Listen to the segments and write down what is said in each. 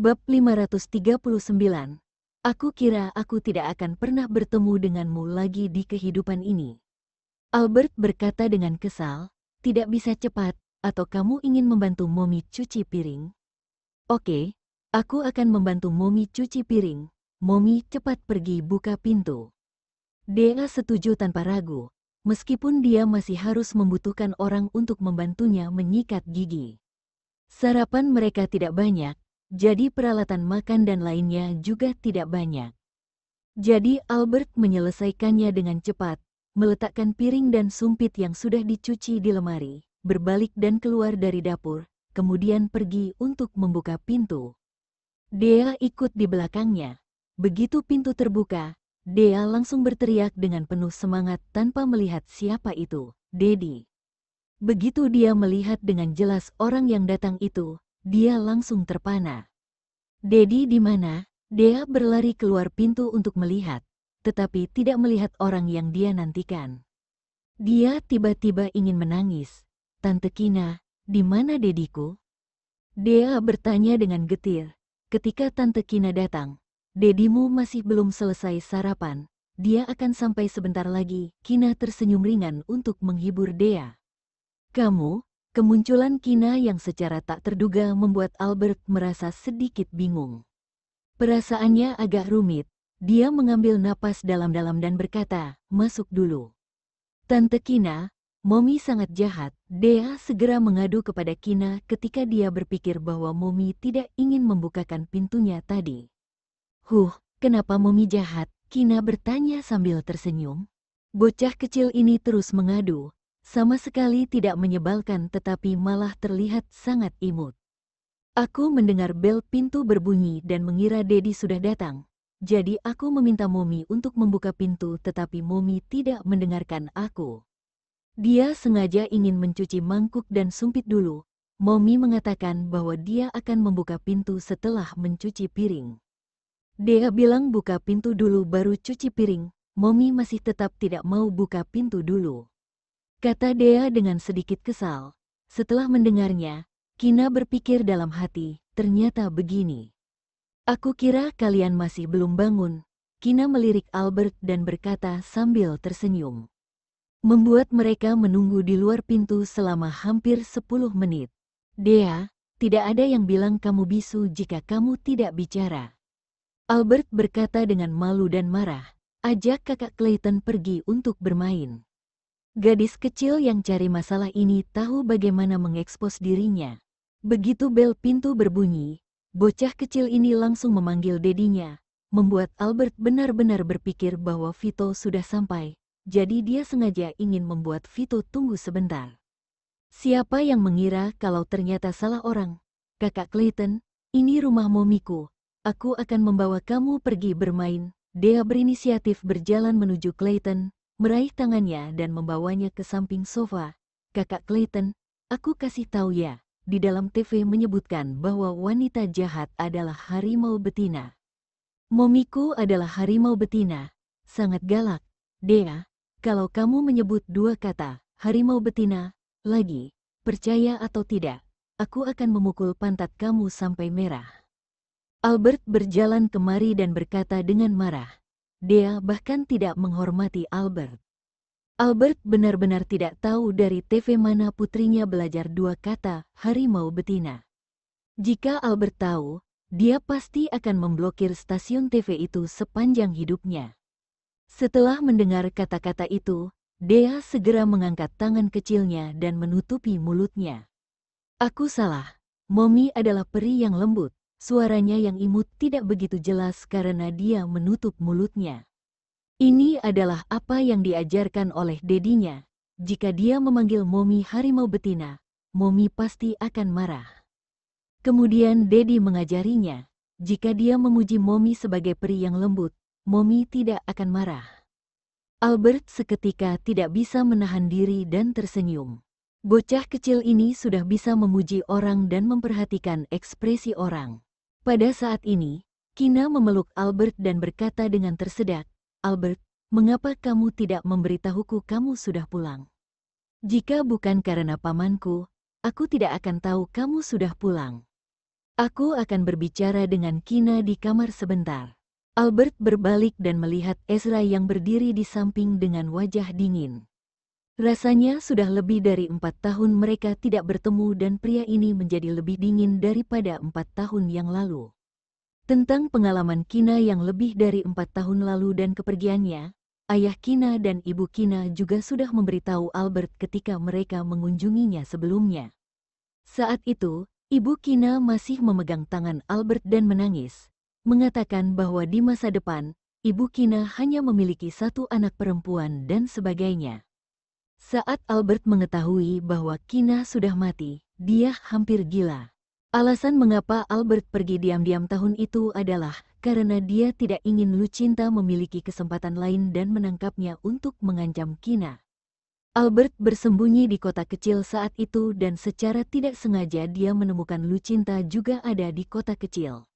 Bab 539. Aku kira aku tidak akan pernah bertemu denganmu lagi di kehidupan ini. Albert berkata dengan kesal, tidak bisa cepat, atau kamu ingin membantu Mommy cuci piring? Oke, aku akan membantu Mommy cuci piring. Mommy cepat pergi buka pintu. Dea setuju tanpa ragu, meskipun dia masih harus membutuhkan orang untuk membantunya menyikat gigi. Sarapan mereka tidak banyak, jadi peralatan makan dan lainnya juga tidak banyak. Jadi Albert menyelesaikannya dengan cepat, meletakkan piring dan sumpit yang sudah dicuci di lemari, berbalik dan keluar dari dapur, kemudian pergi untuk membuka pintu. Dea ikut di belakangnya. Begitu pintu terbuka, Dea langsung berteriak dengan penuh semangat tanpa melihat siapa itu, Daddy. Begitu dia melihat dengan jelas orang yang datang itu, dia langsung terpana. Daddy di mana? Dea berlari keluar pintu untuk melihat, tetapi tidak melihat orang yang dia nantikan. Dia tiba-tiba ingin menangis. Tante Kina, di mana Dediku? Dea bertanya dengan getir. Ketika Tante Kina datang, Dedimu masih belum selesai sarapan. Dia akan sampai sebentar lagi. Kina tersenyum ringan untuk menghibur Dea. Kamu? Kemunculan Kina yang secara tak terduga membuat Albert merasa sedikit bingung. Perasaannya agak rumit. Dia mengambil napas dalam-dalam dan berkata, masuk dulu. Tante Kina, Mommy sangat jahat. Dea segera mengadu kepada Kina ketika dia berpikir bahwa Mommy tidak ingin membukakan pintunya tadi. Kenapa Mommy jahat? Kina bertanya sambil tersenyum. Bocah kecil ini terus mengadu. Sama sekali tidak menyebalkan tetapi malah terlihat sangat imut. Aku mendengar bel pintu berbunyi dan mengira Daddy sudah datang. Jadi aku meminta Mommy untuk membuka pintu tetapi Mommy tidak mendengarkan aku. Dia sengaja ingin mencuci mangkuk dan sumpit dulu. Mommy mengatakan bahwa dia akan membuka pintu setelah mencuci piring. Dia bilang buka pintu dulu baru cuci piring. Mommy masih tetap tidak mau buka pintu dulu. Kata Dea dengan sedikit kesal. Setelah mendengarnya, Kina berpikir dalam hati, ternyata begini. Aku kira kalian masih belum bangun. Kina melirik Albert dan berkata sambil tersenyum. Membuat mereka menunggu di luar pintu selama hampir 10 menit. Dea, tidak ada yang bilang kamu bisu jika kamu tidak bicara. Albert berkata dengan malu dan marah. Ajak kakak Clayton pergi untuk bermain. Gadis kecil yang cari masalah ini tahu bagaimana mengekspos dirinya. Begitu bel pintu berbunyi, bocah kecil ini langsung memanggil dedinya, membuat Albert benar-benar berpikir bahwa Vito sudah sampai, jadi dia sengaja ingin membuat Vito tunggu sebentar. Siapa yang mengira kalau ternyata salah orang? Kakak Clayton, ini rumah momiku. Aku akan membawa kamu pergi bermain. Dea berinisiatif berjalan menuju Clayton, meraih tangannya dan membawanya ke samping sofa. Kakak Clayton, aku kasih tahu ya, di dalam TV menyebutkan bahwa wanita jahat adalah harimau betina. Momiku adalah harimau betina, sangat galak. Dea, kalau kamu menyebut dua kata, harimau betina, lagi, percaya atau tidak, aku akan memukul pantat kamu sampai merah. Albert berjalan kemari dan berkata dengan marah. Dea bahkan tidak menghormati Albert. Albert benar-benar tidak tahu dari TV mana putrinya belajar dua kata, harimau betina. Jika Albert tahu, dia pasti akan memblokir stasiun TV itu sepanjang hidupnya. Setelah mendengar kata-kata itu, Dea segera mengangkat tangan kecilnya dan menutupi mulutnya. Aku salah. Mommy adalah peri yang lembut. Suaranya yang imut tidak begitu jelas karena dia menutup mulutnya. Ini adalah apa yang diajarkan oleh dedinya. Jika dia memanggil Mommy harimau betina, Mommy pasti akan marah. Kemudian Dedi mengajarinya, jika dia memuji Mommy sebagai peri yang lembut, Mommy tidak akan marah. Albert seketika tidak bisa menahan diri dan tersenyum. Bocah kecil ini sudah bisa memuji orang dan memperhatikan ekspresi orang. Pada saat ini, Kina memeluk Albert dan berkata dengan tersedak, Albert, mengapa kamu tidak memberitahuku kamu sudah pulang? Jika bukan karena pamanku, aku tidak akan tahu kamu sudah pulang. Aku akan berbicara dengan Kina di kamar sebentar. Albert berbalik dan melihat Ezra yang berdiri di samping dengan wajah dingin. Rasanya sudah lebih dari 4 tahun mereka tidak bertemu dan pria ini menjadi lebih dingin daripada 4 tahun yang lalu. Tentang pengalaman Kina yang lebih dari 4 tahun lalu dan kepergiannya, ayah Kina dan ibu Kina juga sudah memberitahu Albert ketika mereka mengunjunginya sebelumnya. Saat itu, ibu Kina masih memegang tangan Albert dan menangis, mengatakan bahwa di masa depan, ibu Kina hanya memiliki satu anak perempuan dan sebagainya. Saat Albert mengetahui bahwa Kina sudah mati, dia hampir gila. Alasan mengapa Albert pergi diam-diam tahun itu adalah karena dia tidak ingin Lucinta memiliki kesempatan lain dan menangkapnya untuk mengancam Kina. Albert bersembunyi di kota kecil saat itu dan secara tidak sengaja dia menemukan Lucinta juga ada di kota kecil.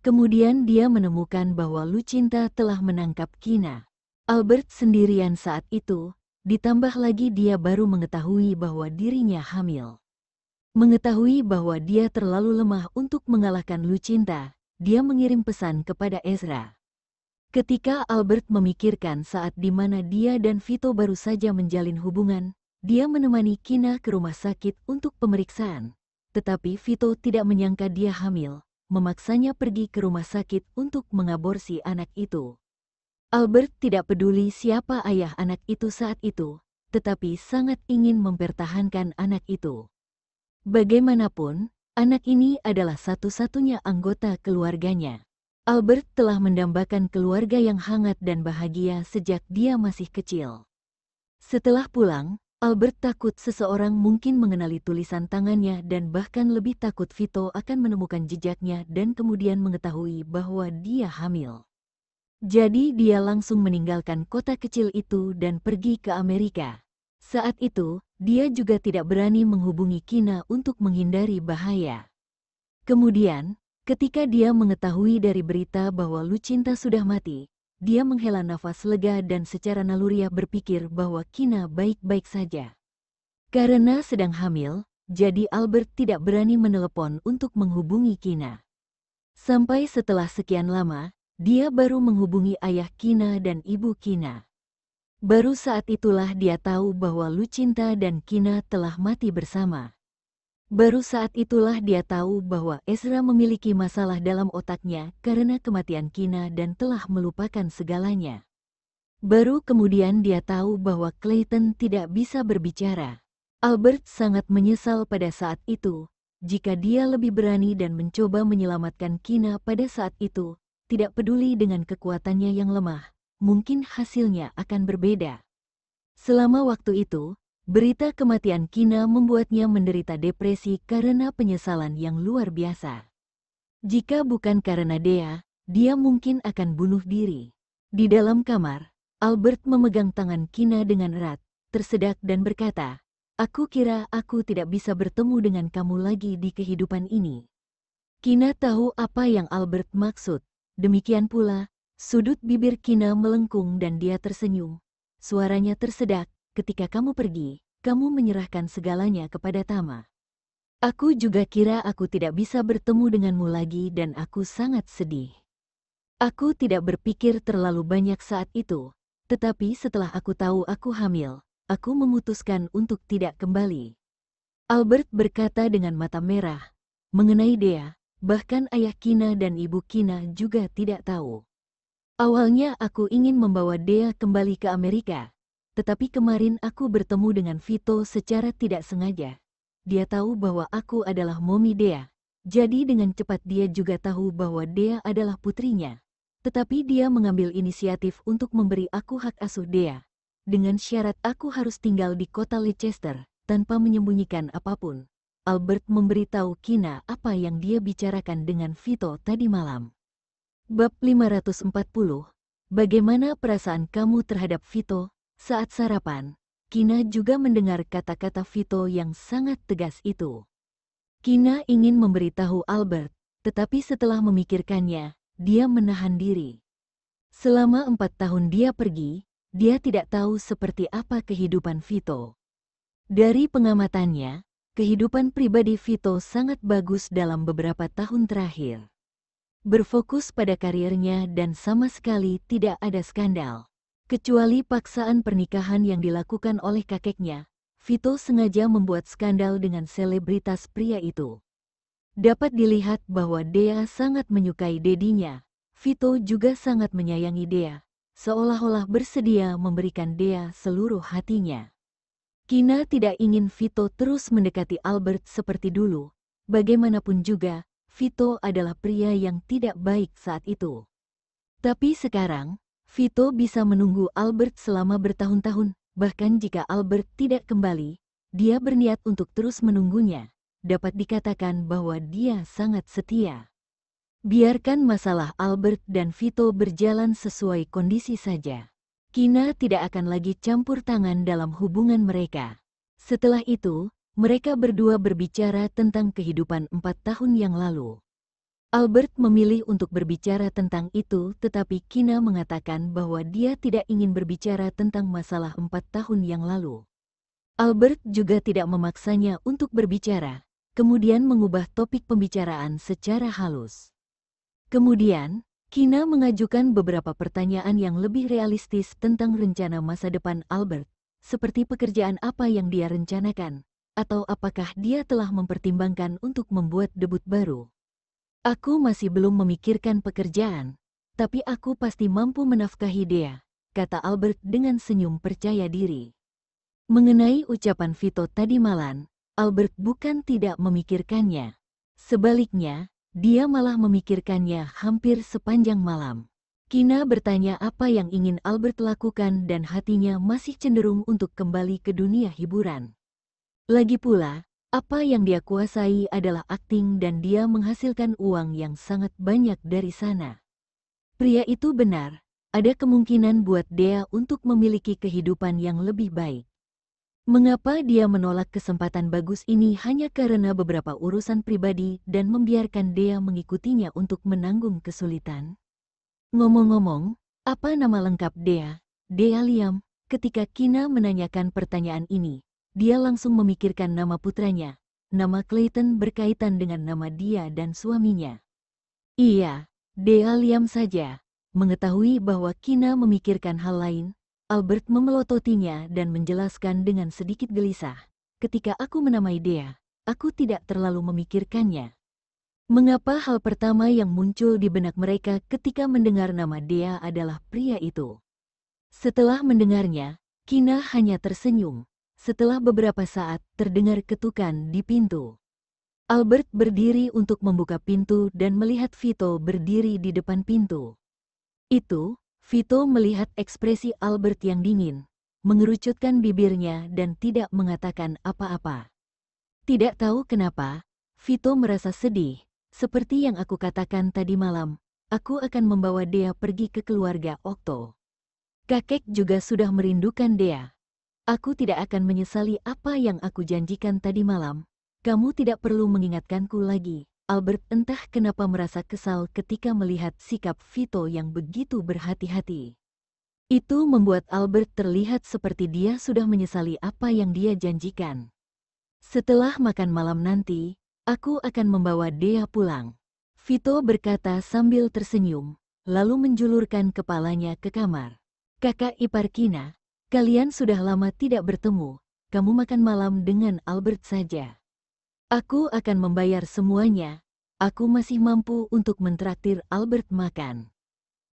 Kemudian dia menemukan bahwa Lucinta telah menangkap Kina. Albert sendirian saat itu, ditambah lagi dia baru mengetahui bahwa dirinya hamil. Mengetahui bahwa dia terlalu lemah untuk mengalahkan Lucinta, dia mengirim pesan kepada Ezra. Ketika Albert memikirkan saat di mana dia dan Vito baru saja menjalin hubungan, dia menemani Kina ke rumah sakit untuk pemeriksaan. Tetapi Vito tidak menyangka dia hamil, memaksanya pergi ke rumah sakit untuk mengaborsi anak itu. Albert tidak peduli siapa ayah anak itu saat itu, tetapi sangat ingin mempertahankan anak itu. Bagaimanapun, anak ini adalah satu-satunya anggota keluarganya. Albert telah mendambakan keluarga yang hangat dan bahagia sejak dia masih kecil. Setelah pulang, Albert takut seseorang mungkin mengenali tulisan tangannya dan bahkan lebih takut Vito akan menemukan jejaknya dan kemudian mengetahui bahwa dia hamil. Jadi dia langsung meninggalkan kota kecil itu dan pergi ke Amerika. Saat itu, dia juga tidak berani menghubungi Kina untuk menghindari bahaya. Kemudian, ketika dia mengetahui dari berita bahwa Lucinta sudah mati, dia menghela nafas lega dan secara naluriah berpikir bahwa Kina baik-baik saja. Karena sedang hamil, jadi Albert tidak berani menelepon untuk menghubungi Kina. Sampai setelah sekian lama, dia baru menghubungi ayah Kina dan ibu Kina. Baru saat itulah dia tahu bahwa Lucinta dan Kina telah mati bersama. Baru saat itulah dia tahu bahwa Ezra memiliki masalah dalam otaknya karena kematian Kina dan telah melupakan segalanya. Baru kemudian dia tahu bahwa Clayton tidak bisa berbicara. Albert sangat menyesal pada saat itu. Jika dia lebih berani dan mencoba menyelamatkan Kina pada saat itu, tidak peduli dengan kekuatannya yang lemah, mungkin hasilnya akan berbeda. Selama waktu itu, berita kematian Kina membuatnya menderita depresi karena penyesalan yang luar biasa. Jika bukan karena dia mungkin akan bunuh diri. Di dalam kamar, Albert memegang tangan Kina dengan erat, tersedak dan berkata, "Aku kira aku tidak bisa bertemu dengan kamu lagi di kehidupan ini." Kina tahu apa yang Albert maksud. Demikian pula, sudut bibir Kina melengkung dan dia tersenyum. Suaranya tersedak, "Ketika kamu pergi, kamu menyerahkan segalanya kepada Tama. Aku juga kira aku tidak bisa bertemu denganmu lagi dan aku sangat sedih. Aku tidak berpikir terlalu banyak saat itu, tetapi setelah aku tahu aku hamil, aku memutuskan untuk tidak kembali." Albert berkata dengan mata merah. Mengenai Dea, bahkan ayah Kina dan ibu Kina juga tidak tahu. Awalnya aku ingin membawa Dea kembali ke Amerika, tetapi kemarin aku bertemu dengan Vito secara tidak sengaja. Dia tahu bahwa aku adalah Mommy Dea, jadi dengan cepat dia juga tahu bahwa Dea adalah putrinya. Tetapi dia mengambil inisiatif untuk memberi aku hak asuh Dea, dengan syarat aku harus tinggal di kota Leicester, tanpa menyembunyikan apapun. Albert memberitahu Kina apa yang dia bicarakan dengan Vito tadi malam. Bab 540. Bagaimana perasaan kamu terhadap Vito? Saat sarapan, Kina juga mendengar kata-kata Vito yang sangat tegas itu. Kina ingin memberitahu Albert, tetapi setelah memikirkannya, dia menahan diri. Selama 4 tahun dia pergi, dia tidak tahu seperti apa kehidupan Vito. Dari pengamatannya, kehidupan pribadi Vito sangat bagus dalam beberapa tahun terakhir. Berfokus pada karirnya dan sama sekali tidak ada skandal. Kecuali paksaan pernikahan yang dilakukan oleh kakeknya, Vito sengaja membuat skandal dengan selebritas pria itu. Dapat dilihat bahwa Dea sangat menyukai dedinya. Vito juga sangat menyayangi Dea, seolah-olah bersedia memberikan Dea seluruh hatinya. Kina tidak ingin Vito terus mendekati Albert seperti dulu. Bagaimanapun juga, Vito adalah pria yang tidak baik saat itu. Tapi sekarang, Vito bisa menunggu Albert selama bertahun-tahun, bahkan jika Albert tidak kembali, dia berniat untuk terus menunggunya. Dapat dikatakan bahwa dia sangat setia. Biarkan masalah Albert dan Vito berjalan sesuai kondisi saja. Kina tidak akan lagi campur tangan dalam hubungan mereka. Setelah itu, mereka berdua berbicara tentang kehidupan 4 tahun yang lalu. Albert memilih untuk berbicara tentang itu, tetapi Kina mengatakan bahwa dia tidak ingin berbicara tentang masalah 4 tahun yang lalu. Albert juga tidak memaksanya untuk berbicara, kemudian mengubah topik pembicaraan secara halus. Kemudian, Kina mengajukan beberapa pertanyaan yang lebih realistis tentang rencana masa depan Albert, seperti pekerjaan apa yang dia rencanakan, atau apakah dia telah mempertimbangkan untuk membuat debut baru. Aku masih belum memikirkan pekerjaan, tapi aku pasti mampu menafkahi Dea, kata Albert dengan senyum percaya diri. Mengenai ucapan Vito tadi malam, Albert bukan tidak memikirkannya. Sebaliknya, dia malah memikirkannya hampir sepanjang malam. Kina bertanya apa yang ingin Albert lakukan dan hatinya masih cenderung untuk kembali ke dunia hiburan. Lagi pula, apa yang dia kuasai adalah akting dan dia menghasilkan uang yang sangat banyak dari sana. Pria itu benar, ada kemungkinan buat Dea untuk memiliki kehidupan yang lebih baik. Mengapa dia menolak kesempatan bagus ini hanya karena beberapa urusan pribadi dan membiarkan Dea mengikutinya untuk menanggung kesulitan? Ngomong-ngomong, apa nama lengkap Dea? Dea Liam. Ketika Kina menanyakan pertanyaan ini, dia langsung memikirkan nama putranya. Nama Clayton berkaitan dengan nama dia dan suaminya. Iya, Dea Liam saja. Mengetahui bahwa Kina memikirkan hal lain, Albert memelototinya dan menjelaskan dengan sedikit gelisah. Ketika aku menamai Dea, aku tidak terlalu memikirkannya. Mengapa hal pertama yang muncul di benak mereka ketika mendengar nama Dea adalah pria itu? Setelah mendengarnya, Kina hanya tersenyum. Setelah beberapa saat, terdengar ketukan di pintu. Albert berdiri untuk membuka pintu dan melihat Vito berdiri di depan pintu. Vito melihat ekspresi Albert yang dingin, mengerucutkan bibirnya dan tidak mengatakan apa-apa. Tidak tahu kenapa, Vito merasa sedih. Seperti yang aku katakan tadi malam, aku akan membawa Dea pergi ke keluarga Okto. Kakek juga sudah merindukan Dea. Aku tidak akan menyesali apa yang aku janjikan tadi malam. Kamu tidak perlu mengingatkanku lagi. Albert entah kenapa merasa kesal ketika melihat sikap Vito yang begitu berhati-hati. Itu membuat Albert terlihat seperti dia sudah menyesali apa yang dia janjikan. Setelah makan malam nanti, aku akan membawa Dea pulang. Vito berkata sambil tersenyum, lalu menjulurkan kepalanya ke kamar. Kakak ipar Kina, kalian sudah lama tidak bertemu, kamu makan malam dengan Albert saja. Aku akan membayar semuanya. Aku masih mampu untuk mentraktir Albert makan.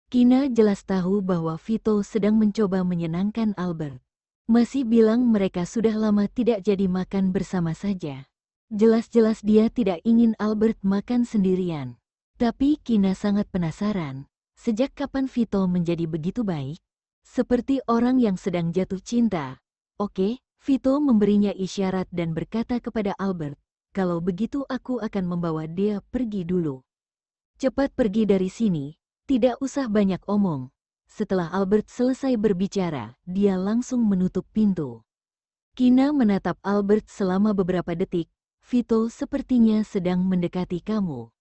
Kina jelas tahu bahwa Vito sedang mencoba menyenangkan Albert. Masih bilang mereka sudah lama tidak jadi makan bersama saja. Jelas-jelas dia tidak ingin Albert makan sendirian. Tapi Kina sangat penasaran, sejak kapan Vito menjadi begitu baik? Seperti orang yang sedang jatuh cinta. Oke, Vito memberinya isyarat dan berkata kepada Albert, kalau begitu aku akan membawa Dea pergi dulu. Cepat pergi dari sini, tidak usah banyak omong. Setelah Albert selesai berbicara, dia langsung menutup pintu. Kina menatap Albert selama beberapa detik. Vito sepertinya sedang mendekati kamu.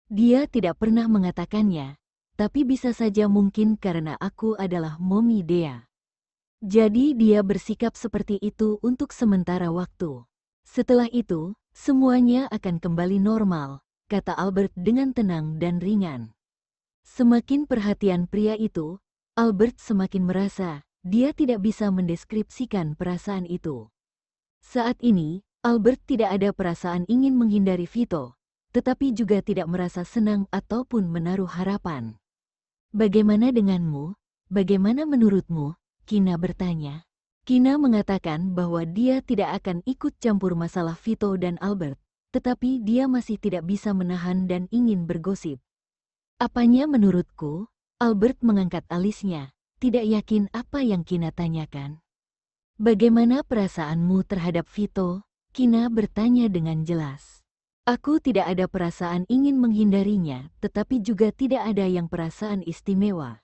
Dia tidak pernah mengatakannya, tapi bisa saja mungkin karena aku adalah Mommy Dea. Jadi dia bersikap seperti itu untuk sementara waktu. Setelah itu, semuanya akan kembali normal, kata Albert dengan tenang dan ringan. Semakin perhatian pria itu, Albert semakin merasa dia tidak bisa mendeskripsikan perasaan itu. Saat ini, Albert tidak ada perasaan ingin menghindari Vito, tetapi juga tidak merasa senang ataupun menaruh harapan. Bagaimana denganmu? Bagaimana menurutmu? Kina bertanya. Kina mengatakan bahwa dia tidak akan ikut campur masalah Vito dan Albert, tetapi dia masih tidak bisa menahan dan ingin bergosip. Apanya menurutku? Albert mengangkat alisnya, tidak yakin apa yang Kina tanyakan. Bagaimana perasaanmu terhadap Vito? Kina bertanya dengan jelas. Aku tidak ada perasaan ingin menghindarinya, tetapi juga tidak ada yang perasaan istimewa.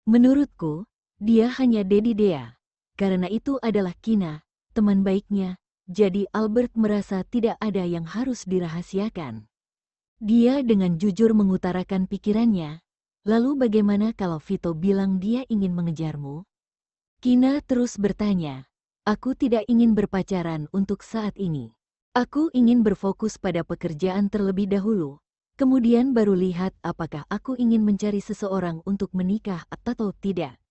Menurutku, dia hanya Dedi Dea. Karena itu adalah Kina, teman baiknya, jadi Albert merasa tidak ada yang harus dirahasiakan. Dia dengan jujur mengutarakan pikirannya. Lalu bagaimana kalau Vito bilang dia ingin mengejarmu? Kina terus bertanya. Aku tidak ingin berpacaran untuk saat ini. Aku ingin berfokus pada pekerjaan terlebih dahulu. Kemudian baru lihat apakah aku ingin mencari seseorang untuk menikah atau tidak.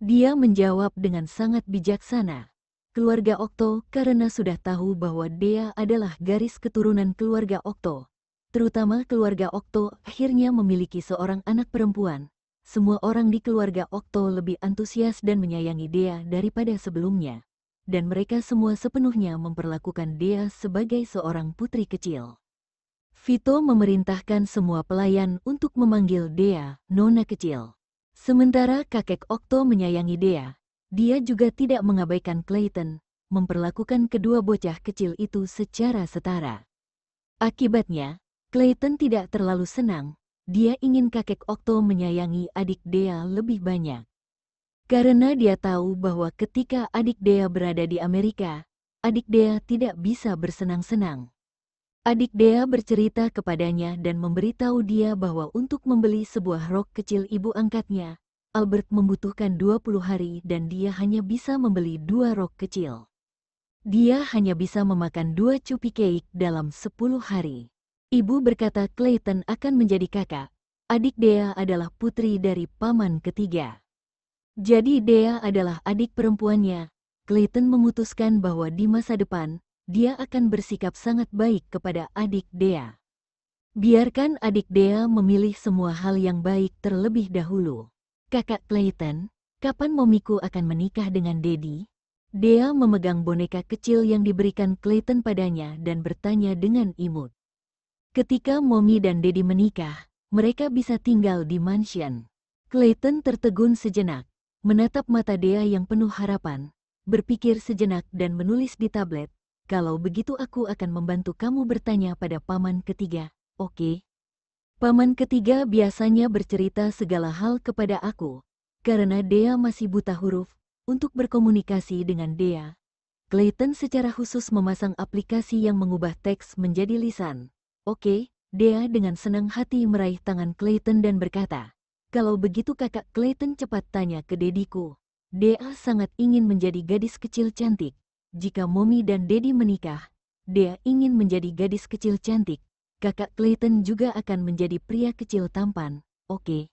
Dia menjawab dengan sangat bijaksana. Keluarga Okto karena sudah tahu bahwa Dea adalah garis keturunan keluarga Okto. Terutama keluarga Okto akhirnya memiliki seorang anak perempuan. Semua orang di keluarga Okto lebih antusias dan menyayangi Dea daripada sebelumnya. Dan mereka semua sepenuhnya memperlakukan Dea sebagai seorang putri kecil. Vito memerintahkan semua pelayan untuk memanggil Dea, Nona kecil. Sementara kakek Okto menyayangi Dea, dia juga tidak mengabaikan Clayton, memperlakukan kedua bocah kecil itu secara setara. Akibatnya, Clayton tidak terlalu senang, dia ingin kakek Okto menyayangi adik Dea lebih banyak. Karena dia tahu bahwa ketika adik Dea berada di Amerika, adik Dea tidak bisa bersenang-senang. Adik Dea bercerita kepadanya dan memberitahu dia bahwa untuk membeli sebuah rok kecil ibu angkatnya, Albert membutuhkan 20 hari dan dia hanya bisa membeli 2 rok kecil. Dia hanya bisa memakan 2 cupi cake dalam 10 hari. Ibu berkata Clayton akan menjadi kakak. Adik Dea adalah putri dari paman ketiga. Jadi Dea adalah adik perempuannya. Clayton memutuskan bahwa di masa depan, dia akan bersikap sangat baik kepada adik Dea. Biarkan adik Dea memilih semua hal yang baik terlebih dahulu. Kakak Clayton, kapan momiku akan menikah dengan Dedi? Dea memegang boneka kecil yang diberikan Clayton padanya dan bertanya dengan imut. Ketika Momi dan Dedi menikah, mereka bisa tinggal di mansion. Clayton tertegun sejenak, menatap mata Dea yang penuh harapan, berpikir sejenak dan menulis di tablet. Kalau begitu aku akan membantu kamu bertanya pada paman ketiga, oke? Paman ketiga biasanya bercerita segala hal kepada aku, karena Dea masih buta huruf, untuk berkomunikasi dengan Dea. Clayton secara khusus memasang aplikasi yang mengubah teks menjadi lisan. Oke, Dea dengan senang hati meraih tangan Clayton dan berkata, kalau begitu kakak Clayton cepat tanya ke dediku. Dea sangat ingin menjadi gadis kecil cantik. Jika Momi dan Dedi menikah, Dea ingin menjadi gadis kecil cantik. Kakak Clayton juga akan menjadi pria kecil tampan, oke?